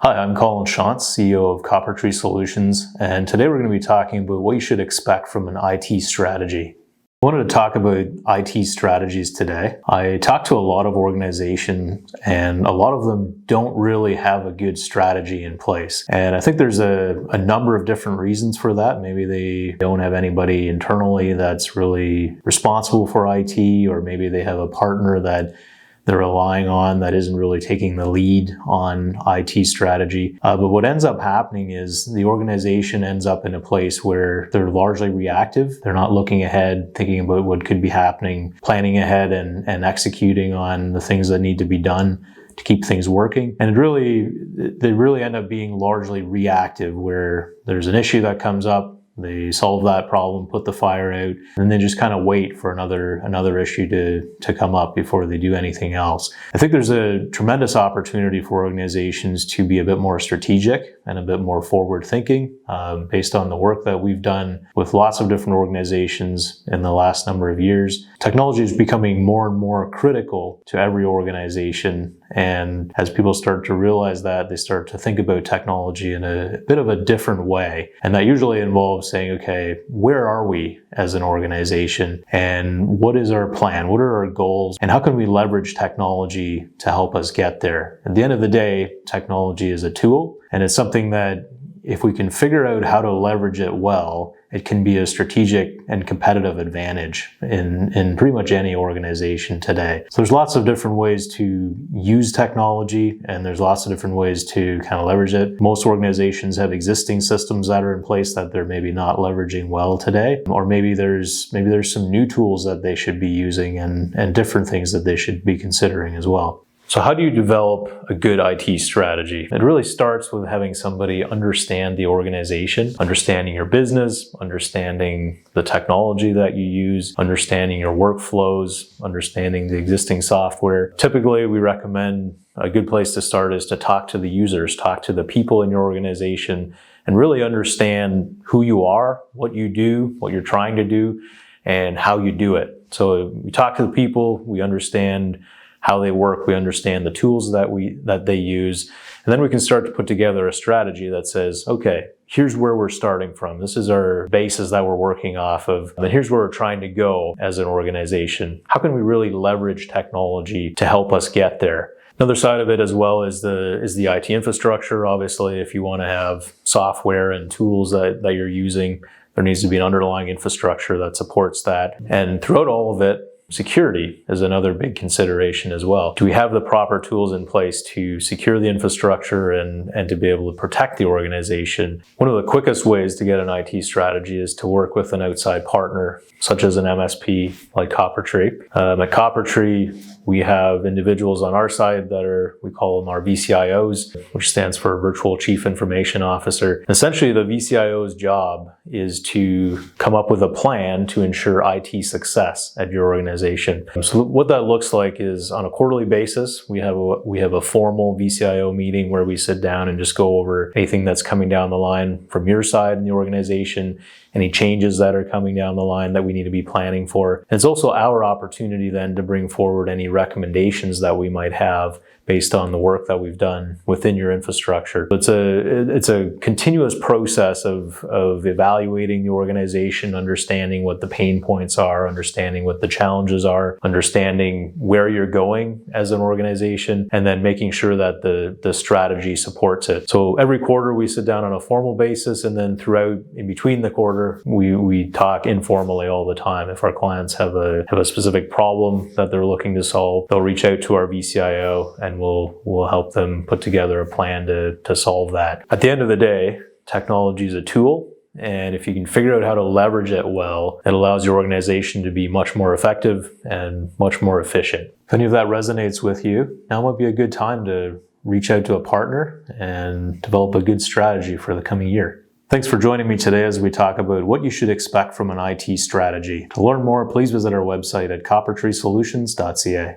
Hi, I'm Colin Shantz, CEO of Coppertree Solutions, and today we're going to be talking about what you should expect from an IT strategy. I wanted to talk about IT strategies today. I talk to a lot of organizations, and a lot of them don't really have a good strategy in place. And I think there's a number of different reasons for that. Maybe they don't have anybody internally that's really responsible for IT, or maybe they have a partner that they're relying on that isn't really taking the lead on IT strategy. But what ends up happening is the organization ends up in a place where they're largely reactive. They're not looking ahead, thinking about what could be happening, planning ahead and executing on the things that need to be done to keep things working. And they really end up being largely reactive, where there's an issue that comes up, they solve that problem, put the fire out, and then just kind of wait for another issue to come up before they do anything else. I think there's a tremendous opportunity for organizations to be a bit more strategic and a bit more forward thinking. Based on the work that we've done with lots of different organizations in the last number of years, technology is becoming more and more critical to every organization. And as people start to realize that, they start to think about technology in a bit of a different way. And that usually involves saying, okay, where are we as an organization? And what is our plan? What are our goals? And how can we leverage technology to help us get there? At the end of the day, technology is a tool, and it's something that if we can figure out how to leverage it well, it can be a strategic and competitive advantage in pretty much any organization today. So there's lots of different ways to use technology, and there's lots of different ways to kind of leverage it. Most organizations have existing systems that are in place that they're maybe not leveraging well today, or maybe there's some new tools that they should be using and different things that they should be considering as well. So how do you develop a good IT strategy? It really starts with having somebody understand the organization, understanding your business, understanding the technology that you use, understanding your workflows, understanding the existing software. Typically, we recommend a good place to start is to talk to the users, talk to the people in your organization, and really understand who you are, what you do, what you're trying to do, and how you do it. So we talk to the people, we understand how they work, we understand the tools that they use, and then we can start to put together a strategy that says, okay, here's where we're starting from. This is our basis that we're working off of, and here's where we're trying to go as an organization. How can we really leverage technology to help us get there? Another side of it as well is the IT infrastructure. Obviously, if you want to have software and tools that you're using, there needs to be an underlying infrastructure that supports that. And throughout all of it, security is another big consideration as well. Do we have the proper tools in place to secure the infrastructure and to be able to protect the organization? One of the quickest ways to get an IT strategy is to work with an outside partner, such as an MSP like Coppertree. At Coppertree, we have individuals on our side we call them our VCIOs, which stands for Virtual Chief Information Officer. Essentially, the VCIO's job is to come up with a plan to ensure IT success at your organization. So what that looks like is on a quarterly basis, we have a formal VCIO meeting where we sit down and just go over anything that's coming down the line from your side in the organization, any changes that are coming down the line that we need to be planning for. And it's also our opportunity then to bring forward any recommendations that we might have based on the work that we've done within your infrastructure. It's a continuous process of evaluating the organization, understanding what the pain points are, understanding what the challenges are, understanding where you're going as an organization, and then making sure that the strategy supports it. So every quarter we sit down on a formal basis, and then throughout in between the quarter, we talk informally all the time. If our clients have a specific problem that they're looking to solve, they'll reach out to our VCIO and we'll help them put together a plan to solve that. At the end of the day, technology is a tool, and if you can figure out how to leverage it well, it allows your organization to be much more effective and much more efficient. If any of that resonates with you, now might be a good time to reach out to a partner and develop a good strategy for the coming year. Thanks for joining me today as we talk about what you should expect from an IT strategy. To learn more, please visit our website at coppertreesolutions.ca.